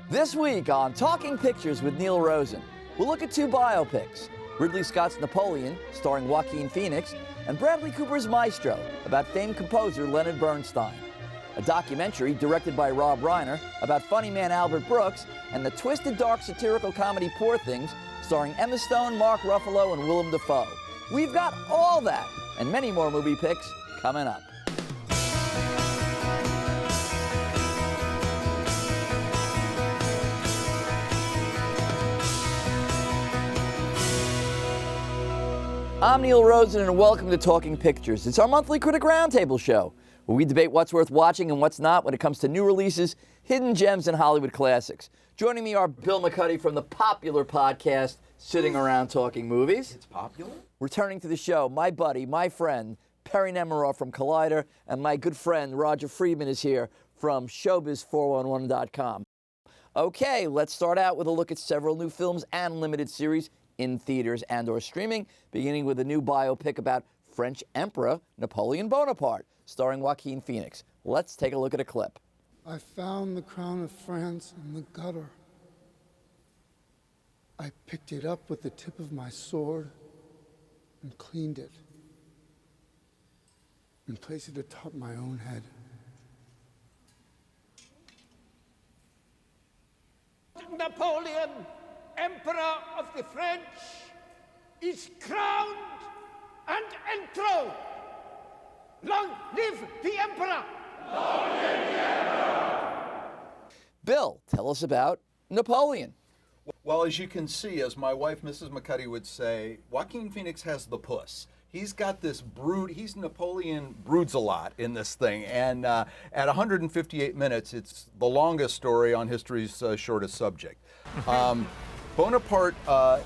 This week on Talking Pictures with Neil Rosen, we'll look at two biopics, Ridley Scott's Napoleon, starring Joaquin Phoenix, and Bradley Cooper's Maestro, about famed composer Leonard Bernstein. A documentary directed by Rob Reiner about funny man Albert Brooks, and the twisted, dark, satirical comedy Poor Things, starring Emma Stone, Mark Ruffalo, and Willem Dafoe. We've got all that and many more movie picks coming up. I'm Neil Rosen, and welcome to Talking Pictures. It's our monthly Critic Roundtable show, where we debate what's worth watching and what's not when it comes to new releases, hidden gems, and Hollywood classics. Joining me are Bill McCuddy from the popular podcast, Sitting Around Talking Movies. It's popular? Returning to the show, my buddy, my friend, Perry Nemiroff from Collider, and my good friend, Roger Friedman, is here from Showbiz411.com. Okay, let's start out with a look at several new films and limited series in theaters and or streaming, beginning with a new biopic about French Emperor Napoleon Bonaparte, starring Joaquin Phoenix. Let's take a look at a clip. I found the crown of France in the gutter. I picked it up with the tip of my sword and cleaned it and placed it atop my own head. Napoleon, Emperor of the French, is crowned and enthroned. Long live the Emperor! Long live the Emperor! Bill, tell us about Napoleon. Well, as you can see, as my wife, Mrs. McCuddy, would say, Joaquin Phoenix has the puss. He's got this Napoleon broods a lot in this thing. And at 158 minutes, it's the longest story on history's shortest subject. Bonaparte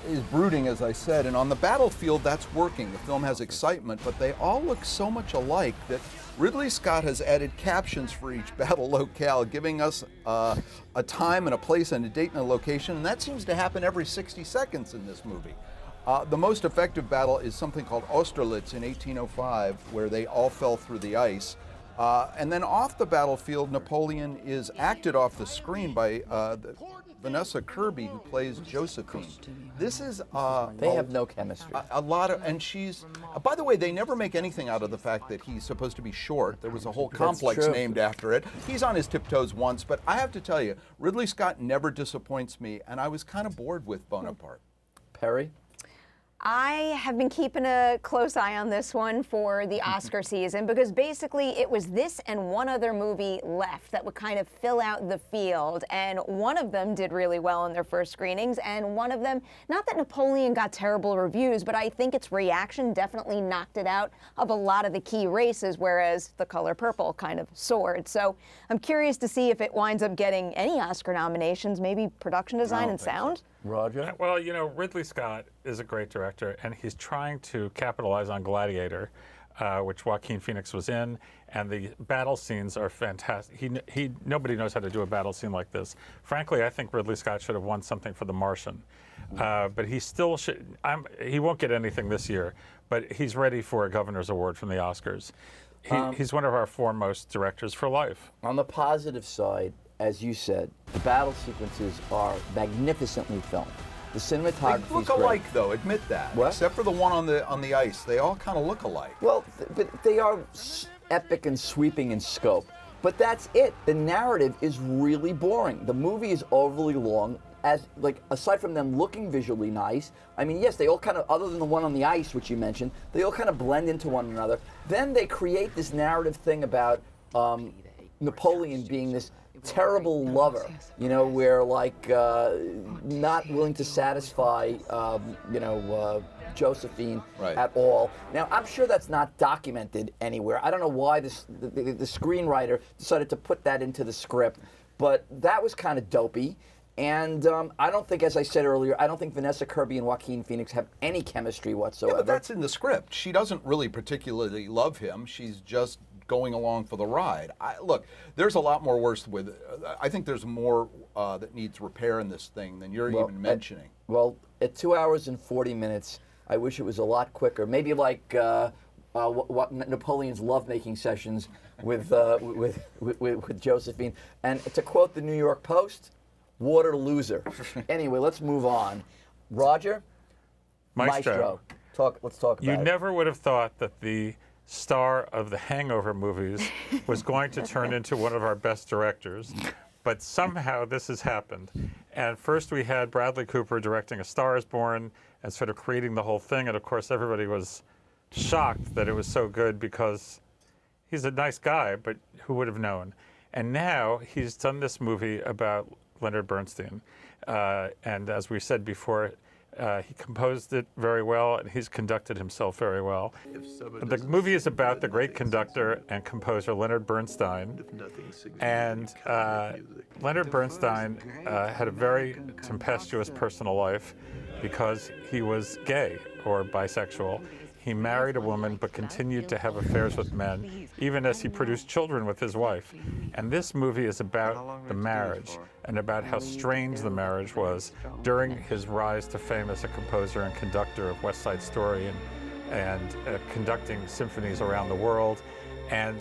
is brooding, as I said, and on the battlefield, that's working. The film has excitement, but they all look so much alike that Ridley Scott has added captions for each battle locale, giving us a time and a place and a date and a location, and that seems to happen every 60 seconds in this movie. The most effective battle is something called Austerlitz in 1805, where they all fell through the ice. And then off the battlefield, Napoleon is acted off the screen by Vanessa Kirby, who plays Josephine. This is They have no chemistry. a lot of, and she's. By the way, they never make anything out of the fact that he's supposed to be short. There was a whole complex true. named after it. He's on his tiptoes once, but I have to tell you, Ridley Scott never disappoints me, and I was kind of bored with Bonaparte. Perry? I have been keeping a close eye on this one for the Oscar season because basically it was this and one other movie left that would kind of fill out the field, and one of them did really well in their first screenings, and one of them, not that Napoleon got terrible reviews, but I think its reaction definitely knocked it out of a lot of the key races, whereas The Color Purple kind of soared. So I'm curious to see if it winds up getting any Oscar nominations, maybe production design and sound. So. Roger? Well, you know, Ridley Scott is a great director, and he's trying to capitalize on Gladiator, which Joaquin Phoenix was in, and the battle scenes are fantastic. Nobody knows how to do a battle scene like this. Frankly, I think Ridley Scott should have won something for The Martian, but he still should. He won't get anything this year, but he's ready for a Governor's Award from the Oscars. He's one of our foremost directors for life. On the positive side, as you said, the battle sequences are magnificently filmed. The cinematography They look alike, though. Admit that. What? Except for the one on the ice, they all kind of look alike. Well, but they are epic and sweeping in scope. But that's it. The narrative is really boring. The movie is overly long. Aside from them looking visually nice, I mean, yes, they all kind of, other than the one on the ice, which you mentioned, they all kind of blend into one another. Then they create this narrative thing about Napoleon being this terrible lover, you know, where not willing to satisfy, Josephine at all. Now, I'm sure that's not documented anywhere. I don't know why the screenwriter decided to put that into the script, but that was kind of dopey. And I don't think, as I said earlier, I don't think Vanessa Kirby and Joaquin Phoenix have any chemistry whatsoever. Yeah, but that's in the script. She doesn't really particularly love him. She's just going along for the ride. Look, there's a lot more worse with. I think there's more that needs repair in this thing than you're even mentioning. At 2 hours and 40 minutes, I wish it was a lot quicker. Maybe like Napoleon's lovemaking sessions with Josephine. And to quote the New York Post, Water loser. Anyway, let's move on. Roger? Maestro. Let's talk about You it. never would have thought that the star of the Hangover movies was going to turn into one of our best directors, but somehow this has happened. And first we had Bradley Cooper directing A Star is Born and sort of creating the whole thing, and of course everybody was shocked that it was so good because he's a nice guy, but who would have known? And now he's done this movie about Leonard Bernstein. And as we said before, he composed it very well, and he's conducted himself very well. The movie is about the great conductor and composer Leonard Bernstein. And Leonard Bernstein had a very tempestuous personal life because he was gay or bisexual. He married a woman but continued to have affairs with men, even as he produced children with his wife. And this movie is about the marriage and about how strange the marriage was during his rise to fame as a composer and conductor of West Side Story and conducting symphonies around the world. And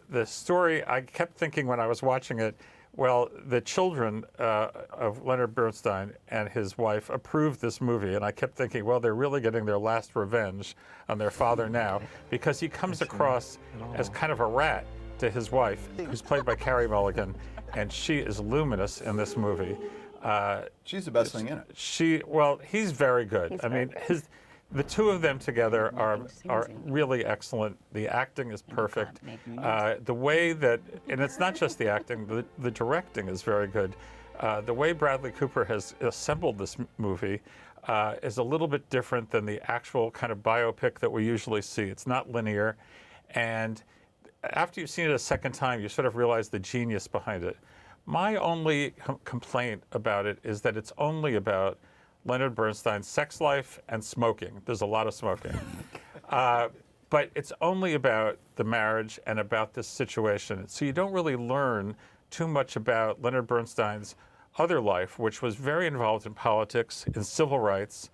the story, I kept thinking when I was watching it, well, the children of Leonard Bernstein and his wife approved this movie, and I kept thinking, well, they're really getting their last revenge on their father now, because he comes across as kind of a rat to his wife, who's played by Carey Mulligan, and she is luminous in this movie. She's the best thing in it. Well, he's very good. The two of them together are really excellent. The acting is perfect. The way that, and it's not just the acting, the directing is very good. The way Bradley Cooper has assembled this movie is a little bit different than the actual kind of biopic that we usually see. It's not linear. And after you've seen it a second time, you sort of realize the genius behind it. My only complaint about it is that it's only about Leonard Bernstein's sex life and smoking. There's a lot of smoking. But it's only about the marriage and about this situation. So you don't really learn too much about Leonard Bernstein's other life, which was very involved in politics, in civil rights.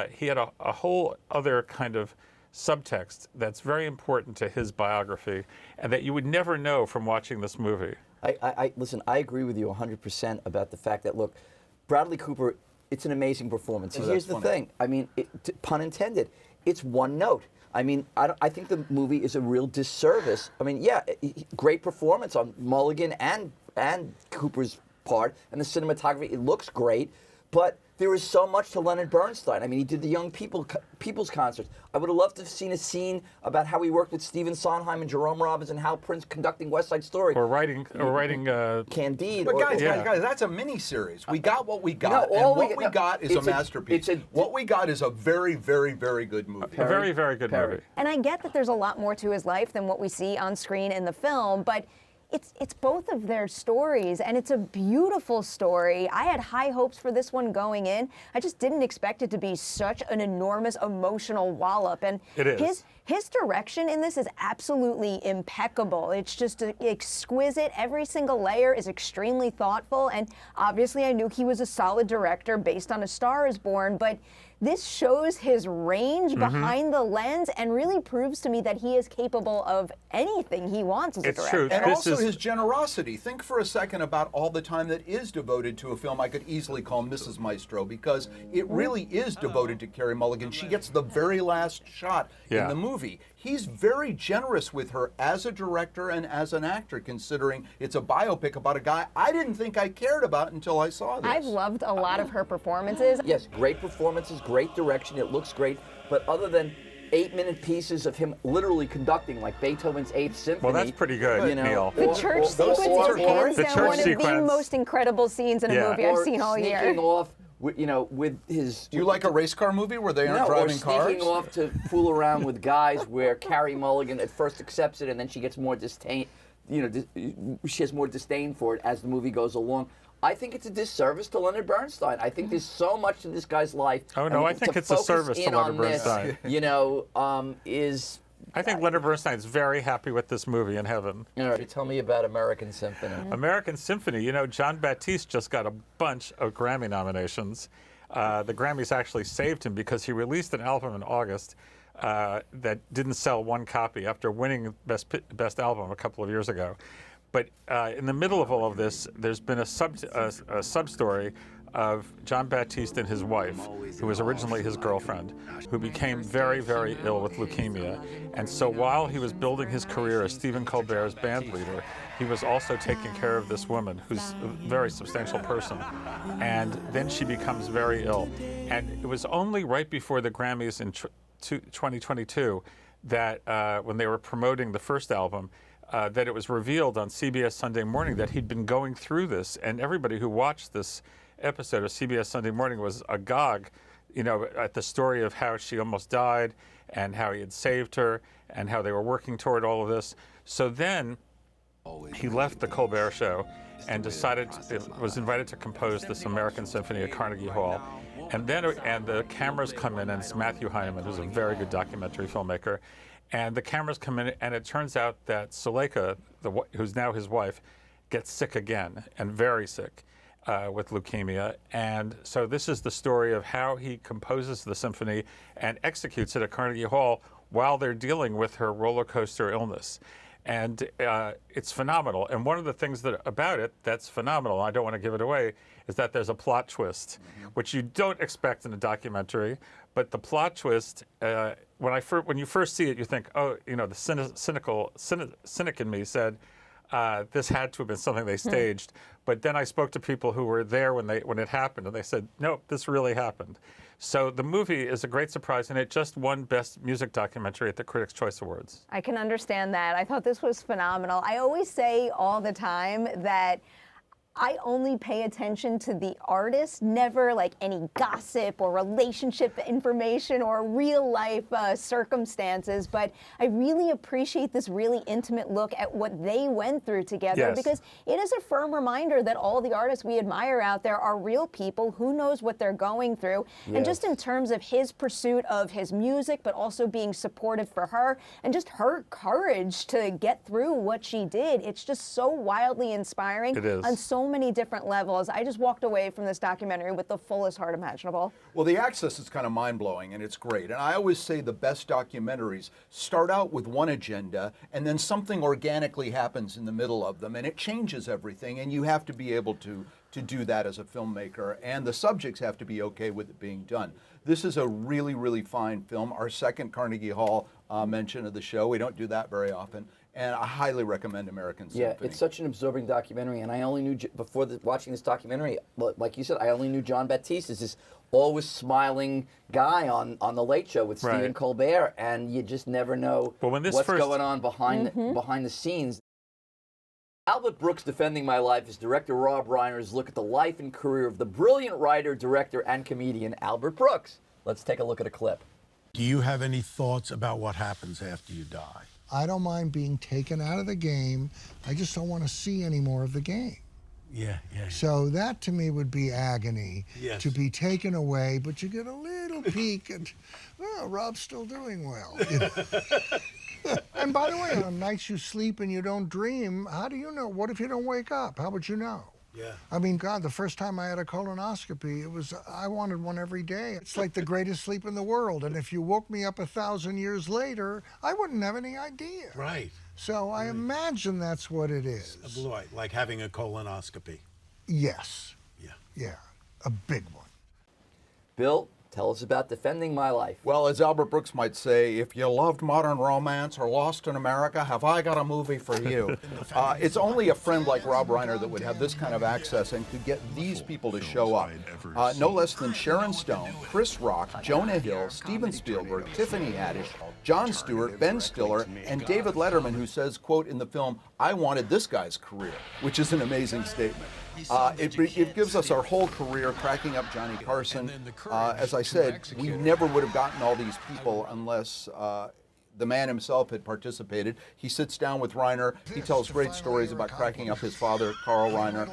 He had a whole other kind of subtext that's very important to his biography and that you would never know from watching this movie. Listen, I agree with you 100% about the fact that, look, Bradley Cooper, it's an amazing performance. Here's the thing. I mean, pun intended, it's one note. I mean, I think the movie is a real disservice. I mean, yeah, great performance on Mulligan and Cooper's part, and the cinematography, it looks great, but there is so much to Leonard Bernstein. I mean, he did the young people's concerts. I would have loved to have seen a scene about how he worked with Stephen Sondheim and Jerome Robbins and Hal Prince conducting West Side Story. Or writing Candide. But guys, that's a mini-series. We got what we got, No, and what we got is a masterpiece. What we got is a very, very, very good movie. A very, very good movie. And I get that there's a lot more to his life than what we see on screen in the film, but it's both of their stories, and it's a beautiful story. I had high hopes for this one going in. I just didn't expect it to be such an enormous emotional wallop. And it is. His direction in this is absolutely impeccable. It's just exquisite. Every single layer is extremely thoughtful, and obviously I knew he was a solid director based on A Star is Born, but this shows his range behind the lens and really proves to me that he is capable of anything he wants as a director. True. And also his generosity. Think for a second about all the time that is devoted to a film I could easily call Mrs. Maestro, because it really is devoted to Carey Mulligan. She gets the very last shot in the movie. He's very generous with her as a director and as an actor, considering it's a biopic about a guy I didn't think I cared about until I saw this. I've loved a lot of her performances. Yes, great performances, great direction, it looks great, but other than 8-minute pieces of him literally conducting like Beethoven's 8th Symphony. Well, that's pretty good, Neil. The church sequence is hands down one of the most incredible scenes in a movie I've seen all year. Sneaking off, with his... Do you like a race car movie where they aren't driving cars? Sneaking off to fool around with guys where Carey Mulligan at first accepts it and then she gets more disdain, she has more disdain for it as the movie goes along. I think it's a disservice to Leonard Bernstein. I think there's so much to this guy's life. Oh, no, I think it's a service to Leonard Bernstein. I think Leonard Bernstein's very happy with this movie in heaven. All right, tell me about American Symphony. American Symphony, John Batiste just got a bunch of Grammy nominations. The Grammys actually saved him because he released an album in August that didn't sell one copy after winning Best Album a couple of years ago. But in the middle of all of this, there's been a sub-story of John Baptiste and his wife, who was originally his girlfriend, who became very, very ill with leukemia. And so while he was building his career as Stephen Colbert's band leader, he was also taking care of this woman, who's a very substantial person. And then she becomes very ill. And it was only right before the Grammys in 2022 that when they were promoting the first album, that it was revealed on CBS Sunday Morning that he'd been going through this, and everybody who watched this episode of CBS Sunday Morning was agog, at the story of how she almost died and how he had saved her and how they were working toward all of this. So then he left the Colbert Show and was invited to compose this American Symphony at Carnegie Hall. And the cameras come in, and it's Matthew Heineman, who's a very good documentary filmmaker. And the cameras come in, and it turns out that Suleika, who's now his wife, gets sick again, and very sick with leukemia. And so this is the story of how he composes the symphony and executes it at Carnegie Hall while they're dealing with her roller coaster illness. And it's phenomenal. And one of the things about it that's phenomenal, I don't want to give it away, is that there's a plot twist, which you don't expect in a documentary. But the plot twist, when you first see it, you think, oh, the cynic in me said, this had to have been something they staged. But then I spoke to people who were there when it happened, and they said, no, this really happened. So the movie is a great surprise, and it just won Best Music Documentary at the Critics' Choice Awards. I can understand that. I thought this was phenomenal. I always say all the time that I only pay attention to the artist, never like any gossip or relationship information or real life circumstances. But I really appreciate this really intimate look at what they went through together, because it is a firm reminder that all the artists we admire out there are real people who knows what they're going through. And just in terms of his pursuit of his music, but also being supportive for her and just her courage to get through what she did. It's just so wildly inspiring. It is. On so many different levels. I just walked away from this documentary with the fullest heart imaginable. Well, the access is kind of mind-blowing, and it's great. And I always say the best documentaries start out with one agenda, and then something organically happens in the middle of them, and it changes everything, and you have to be able to do that as a filmmaker, and the subjects have to be okay with it being done. This is a really, really fine film. Our second Carnegie Hall mention of the show. We don't do that very often. And I highly recommend American Symphony. Yeah, it's such an absorbing documentary, and I only knew, before watching this documentary, like you said, I only knew John Baptiste as this always smiling guy on The Late Show with Stephen Colbert, and you just never know what's going on behind the scenes. Albert Brooks' Defending My Life is director Rob Reiner's look at the life and career of the brilliant writer, director, and comedian Albert Brooks. Let's take a look at a clip. Do you have any thoughts about what happens after you die? I don't mind being taken out of the game. I just don't want to see any more of the game. Yeah. So that to me would be agony, Yes. to be taken away, but you get a little peek and, well, Rob's still doing well. You know? And by the way, on nights you sleep and you don't dream, how do you know? What if you don't wake up? How would you know? Yeah. I mean, God, the first time I had a colonoscopy, I wanted one every day. It's like the greatest sleep in the world. And if you woke me up 1,000 years later, I wouldn't have any idea. Right. So I imagine that's what it is. Like having a colonoscopy. Yes. Yeah. A big one. Bill, tell us about Defending My Life. Well, as Albert Brooks might say, if you loved modern romance or Lost in America, have I got a movie for you? It's only a friend like Rob Reiner that would have this kind of access and could get these people to show up. No less than Sharon Stone, Chris Rock, Jonah Hill, Steven Spielberg, Tiffany Haddish, Jon Stewart, Ben Stiller, and David Letterman, who says, quote, in the film, I wanted this guy's career, which is an amazing statement. It gives us our whole career, cracking up Johnny Carson. As I said, we never would have gotten all these people unless the man himself had participated. He sits down with Reiner. He tells great stories about cracking up his father, Carl Reiner,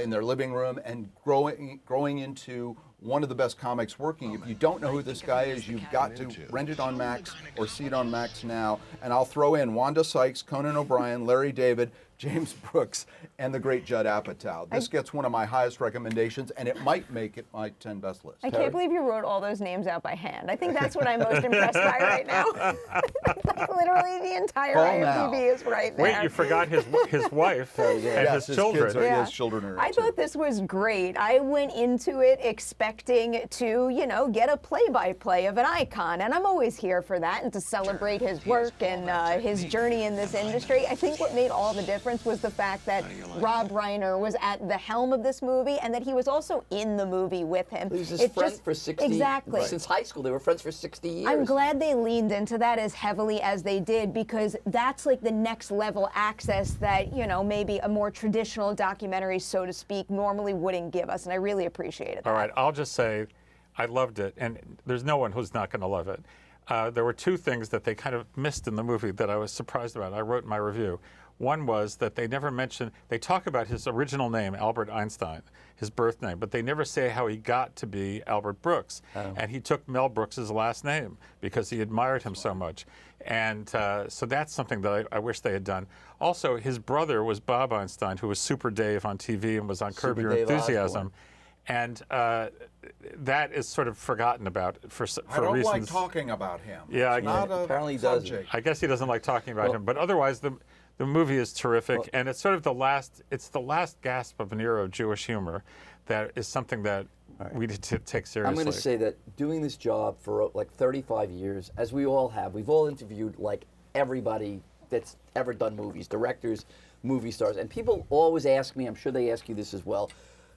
in their living room and growing into one of the best comics working. If you don't know who this guy is, you've got to rent it on Max or see it on Max now. And I'll throw in Wanda Sykes, Conan O'Brien, Larry David, James Brooks, and the great Judd Apatow. This gets one of my highest recommendations, and it might make it my 10 best list. I can't believe you wrote all those names out by hand. I think that's what I'm most impressed by right now. Like, literally the entire IMDb is right there. Wait, you forgot his wife and Yes, his children. Kids his children are in I it, too. thought this was great. I went into it expecting to, get a play-by-play of an icon, and I'm always here for that and to celebrate his work and his journey in this industry. I think what made all the difference was the fact that Rob Reiner was at the helm of this movie and that he was also in the movie with him. He was his friend for 60 years. Exactly. Since high school, they were friends for 60 years. I'm glad they leaned into that as heavily as they did, because that's like the next level access that, maybe a more traditional documentary, so to speak, normally wouldn't give us, and I really appreciated that. All right, I'll just say I loved it, and there's no one who's not going to love it. There were two things that they kind of missed in the movie that I was surprised about. I wrote in my review. One was that they never mention, they talk about his original name, Albert Einstein, his birth name, but they never say how he got to be Albert Brooks. And he took Mel Brooks' last name because he admired him so much. And so that's something that I wish they had done. Also, his brother was Bob Einstein, who was Super Dave on TV and was on Curb Your Enthusiasm. And that is sort of forgotten about for reasons. I don't like talking about him. Yeah, apparently he doesn't. I guess he doesn't like talking about him, but otherwise the movie is terrific, and it's sort of the last gasp of an era of Jewish humor that is something that we need to take seriously. I'm going to say that doing this job for like 35 years, as we all have, we've all interviewed like everybody that's ever done movies, directors, movie stars, and people always ask me, I'm sure they ask you this as well,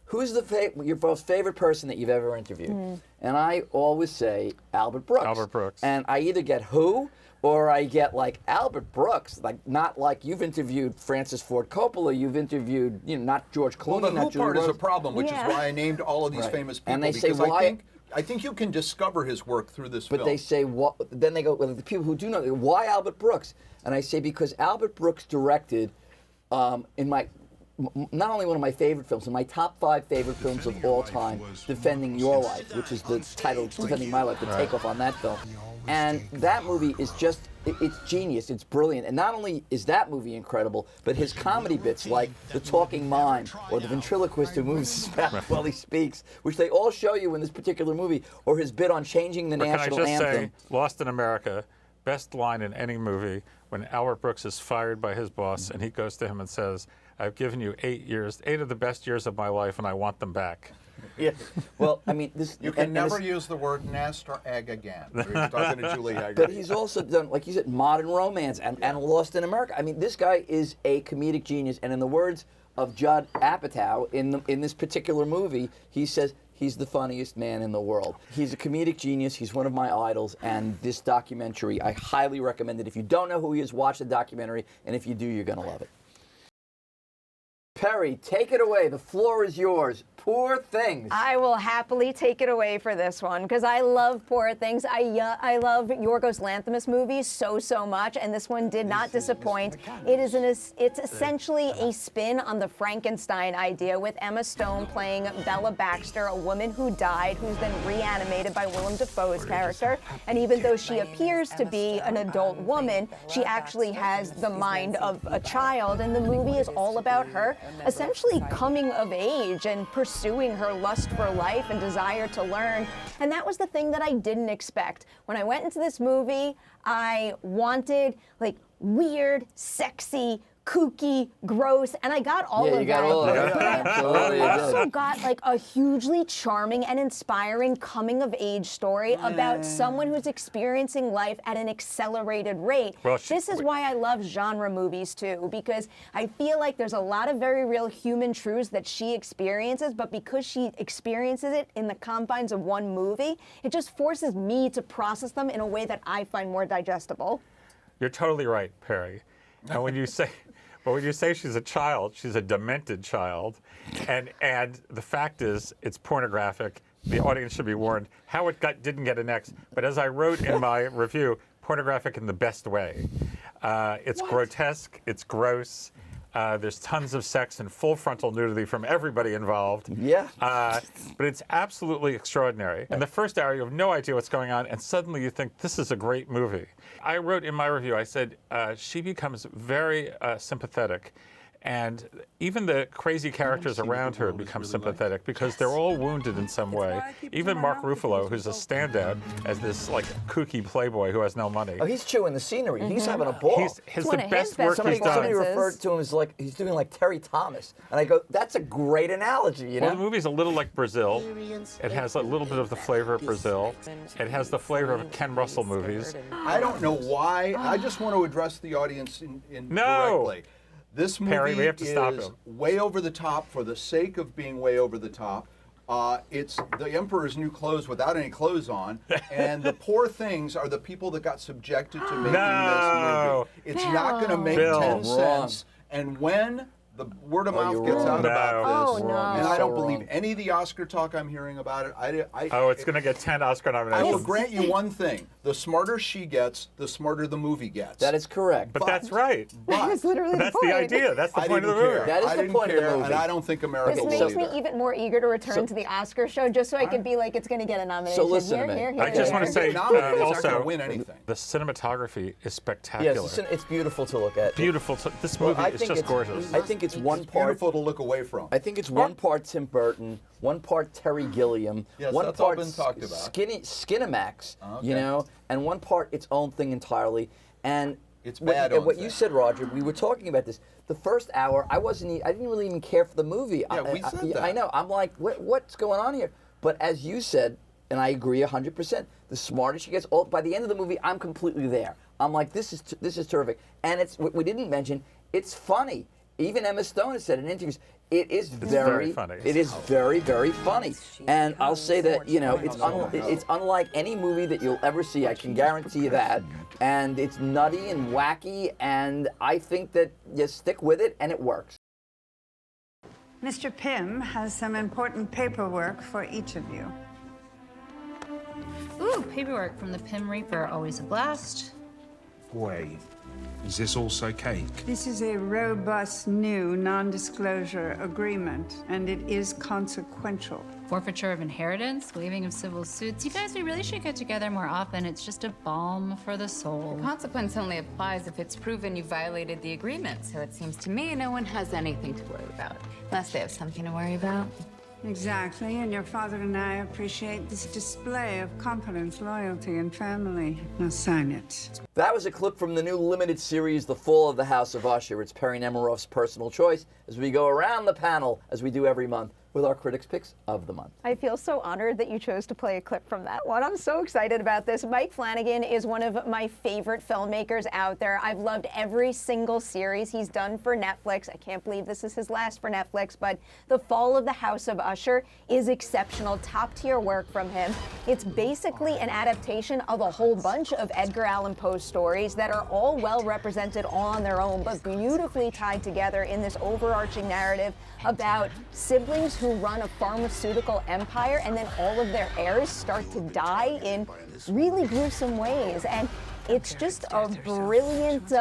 who's your most favorite person that you've ever interviewed? And I always say Albert Brooks. Albert Brooks. And I either get who, or I get like Albert Brooks, like not like you've interviewed Francis Ford Coppola, you've interviewed, not George Clooney, Well, the not who Julia part is a Roberts. problem, which is why I named all of these famous people. And they say, because why? I think you can discover his work through this film. But they say, what? Then they go, well, the people who do know, they go, why Albert Brooks? And I say, because Albert Brooks directed in my, not only one of my favorite films, in my top 5 favorite films of all time, Defending Your Life, which is the title, Defending My Life, the takeoff on that film. And that movie is just, it's genius, it's brilliant. And not only is that movie incredible, but his comedy bits like The Talking Mime or The Ventriloquist Who Moves His Mouth While He Speaks, which they all show you in this particular movie, or his bit on changing the national Can I just anthem. say, Lost in America, best line in any movie, when Albert Brooks is fired by his boss and he goes to him and says, I've given you 8 years, 8 of the best years of my life, and I want them back. Yeah. Well, I mean, this. You can never use the word nest or egg again. We're talking to Julie Hager. But he's also done, like you said, Modern Romance and Lost in America. I mean, this guy is a comedic genius, and in the words of Judd Apatow in this particular movie, he says he's the funniest man in the world. He's a comedic genius. He's one of my idols, and this documentary, I highly recommend it. If you don't know who he is, watch the documentary, and if you do, you're going to love it. Perry, take it away. The floor is yours. Poor Things. I will happily take it away for this one because I love Poor Things. I love Yorgos Lanthimos movies so much, and this one did not disappoint. It's essentially a spin on the Frankenstein idea, with Emma Stone playing Bella Baxter, a woman who died, who's been reanimated by Willem Dafoe's character. And even though she appears to be an adult woman, she actually has the mind of a child, and the movie is all about her essentially coming of age and pursuing her lust for life and desire to learn. And that was the thing that I didn't expect. When I went into this movie, I wanted like weird, sexy, kooky, gross, and I got all of that. Got all of that. But I Yeah. also got like a hugely charming and inspiring coming of age story about someone who's experiencing life at an accelerated rate. Well, this is why I love genre movies too, because I feel like there's a lot of very real human truths that she experiences, but because she experiences it in the confines of one movie, it just forces me to process them in a way that I find more digestible. You're totally right, Perry. And when you say she's a child, she's a demented child, and the fact is, it's pornographic. The audience should be warned how it didn't get an X. But as I wrote in my review, pornographic in the best way. It's grotesque. It's gross. There's tons of sex and full frontal nudity from everybody involved. Yeah. But it's absolutely extraordinary. In the first hour, you have no idea what's going on, and suddenly you think, this is a great movie. I wrote in my review, I said, she becomes very sympathetic And even the crazy characters around her become sympathetic because they're all wounded in some way. Even Mark Ruffalo, who's a standout as this like kooky playboy who has no money. Oh, he's chewing the scenery. He's having a ball. He's one the of best his work best he's done. Somebody referred to him as like he's doing like Terry Thomas, and I go, that's a great analogy, you know. Well, the movie's a little like Brazil. It has a little bit of the flavor of Brazil. It has the flavor of Ken Russell movies. I don't know why. I just want to address the audience No. directly. This movie Perry, we have to stop is him. way over the top for the sake of being way over the top. It's the Emperor's New Clothes without any clothes on, and the poor things are the people that got subjected to making No. this movie. It's not going to make Bill. 10 Wrong. cents, and when the word of mouth you're gets wrong. out about No. this, Oh, no. and I So don't believe wrong. any of the Oscar talk I'm hearing about it. Oh, it's going to get 10 Oscar I will nominations. grant you one thing: the smarter she gets, the smarter the movie gets. That is correct. But that's right. That was literally That's the the point. idea. That's the I point of didn't the movie. care. That is I the didn't point of the care, movie. and I don't think America This will makes me either. even more eager to return to the Oscar show just so I could be like, it's going to get a nomination. listen to me. Here, I just want to say Nominated, it's not also, gonna win anything. the cinematography is spectacular. Yes, it's beautiful to look at. Beautiful. This Well, movie I is think just it's- gorgeous. I think it's one part. Beautiful to look away from. I think it's one part Tim Burton, one part Terry Gilliam, Yes, one that's all part been talked about. Skinamax, Okay. you know, and one part its own thing entirely. And It's what, bad and own what thing. you said, Roger, we were talking about this. The first hour, I didn't really even care for the movie. Yeah, we said that. I know. I'm like, what's going on here? But as you said, and I agree 100%, the smarter she gets, by the end of the movie, I'm completely there. I'm like, this is terrific. And it's what we didn't mention. It's funny. Even Emma Stone has said in interviews, it is very funny. It is very, very funny. And I'll say that, you know, it's unlike any movie that you'll ever see. I can guarantee you that. And it's nutty and wacky, and I think that you stick with it, and it works. Mr. Pym has some important paperwork for each of you. Ooh, paperwork from the Pym Reaper, always a blast. Wait, is this also cake? This is a robust new non-disclosure agreement, and it is consequential. Forfeiture of inheritance, waiving of civil suits. You guys, we really should get together more often. It's just a balm for the soul. Consequence only applies if it's proven you violated the agreement, so it seems to me no one has anything to worry about. Unless they have something to worry about. Exactly, and your father and I appreciate this display of confidence, loyalty, and family. Now sign it. That was a clip from the new limited series, The Fall of the House of Usher. It's Perry Nemiroff's personal choice as we go around the panel, as we do every month, with our critics' picks of the month. I feel so honored that you chose to play a clip from that one. I'm so excited about this. Mike Flanagan is one of my favorite filmmakers out there. I've loved every single series he's done for Netflix. I can't believe this is his last for Netflix, but The Fall of the House of Usher is exceptional, top-tier work from him. It's basically an adaptation of a whole bunch of Edgar Allan Poe stories that are all well represented all on their own, but beautifully tied together in this overarching narrative about siblings who run a pharmaceutical empire, and then all of their heirs start to die in really gruesome ways. And it's just a brilliant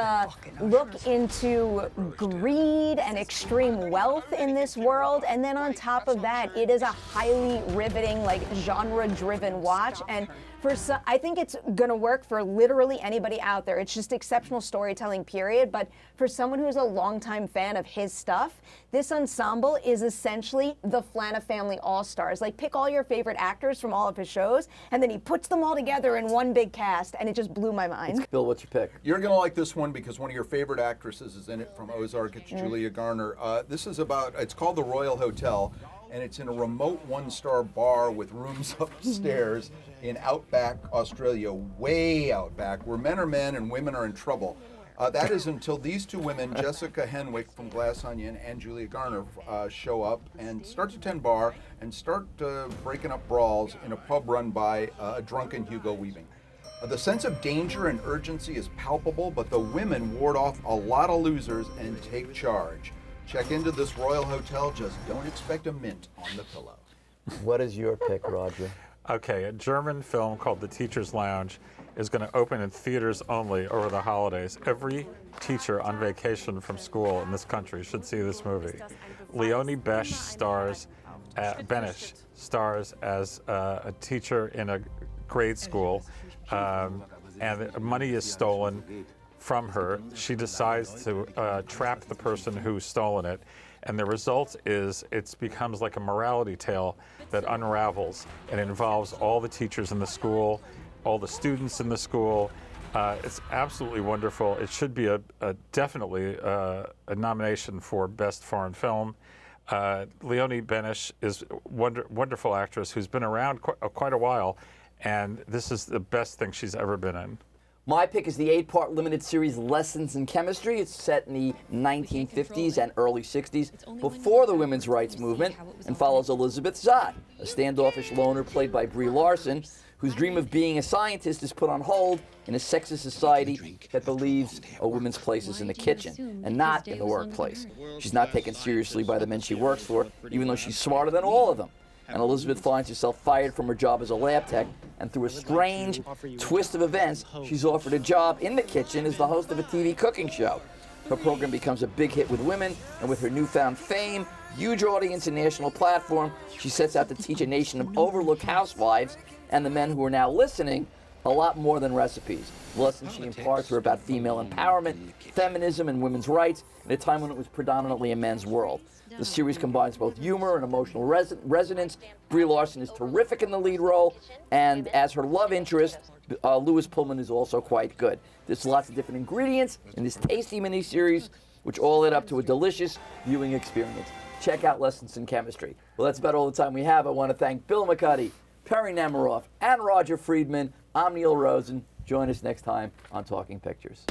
look into greed and extreme wealth in this world. And then on top of that, it is a highly riveting, like genre-driven watch. And for some, I think it's gonna work for literally anybody out there. It's just exceptional storytelling, period. But for someone who's a longtime fan of his stuff, this ensemble is essentially the Flana Family All-Stars. Like, pick all your favorite actors from all of his shows, and then he puts them all together in one big cast, and it just blew my mind. Bill, what's your pick? You're going to like this one because one of your favorite actresses is in it from Ozark. It's Julia Garner. This is about, it's called the Royal Hotel, and it's in a remote one-star bar with rooms upstairs in outback Australia, way outback, where men are men and women are in trouble. That is until these two women, Jessica Henwick from Glass Onion and Julia Garner, show up and start to tend bar and start breaking up brawls in a pub run by a drunken Hugo Weaving. The sense of danger and urgency is palpable, but the women ward off a lot of losers and take charge. Check into this Royal Hotel, just don't expect a mint on the pillow. What is your pick, Roger? Okay, a German film called The Teacher's Lounge is going to open in theaters only over the holidays. Every teacher on vacation from school in this country should see this movie. Leonie Besh stars, Benish stars as a teacher in a grade school, and money is stolen from her. She decides to trap the person who's stolen it. And the result is it becomes like a morality tale that unravels and involves all the teachers in the school, all the students in the school. It's absolutely wonderful. It should be definitely a nomination for Best Foreign Film. Leonie Benish is a wonderful actress who's been around quite a while, and this is the best thing she's ever been in. My pick is the 8-part limited series Lessons in Chemistry. It's set in the 1950s and early 60s, before the women's rights movement, and follows Elizabeth Zott, a standoffish loner played by Brie Larson, whose dream of being a scientist is put on hold in a sexist society that believes a woman's place is in the kitchen and not in the workplace. She's not taken seriously by the men she works for, even though she's smarter than all of them. And Elizabeth finds herself fired from her job as a lab tech, and through a strange twist of events, she's offered a job in the kitchen as the host of a TV cooking show. Her program becomes a big hit with women, and with her newfound fame, huge audience, and national platform, she sets out to teach a nation of overlooked housewives and the men who are now listening a lot more than recipes. The lessons she imparts are about female empowerment, feminism, and women's rights in a time when it was predominantly a men's world. The series combines both humor and emotional resonance. Brie Larson is terrific in the lead role, and as her love interest, Louis Pullman is also quite good. There's lots of different ingredients in this tasty miniseries, which all add up to a delicious viewing experience. Check out Lessons in Chemistry. Well, that's about all the time we have. I want to thank Bill McCuddy, Perry Nemiroff, and Roger Friedman. I'm Neil Rosen. Join us next time on Talking Pictures.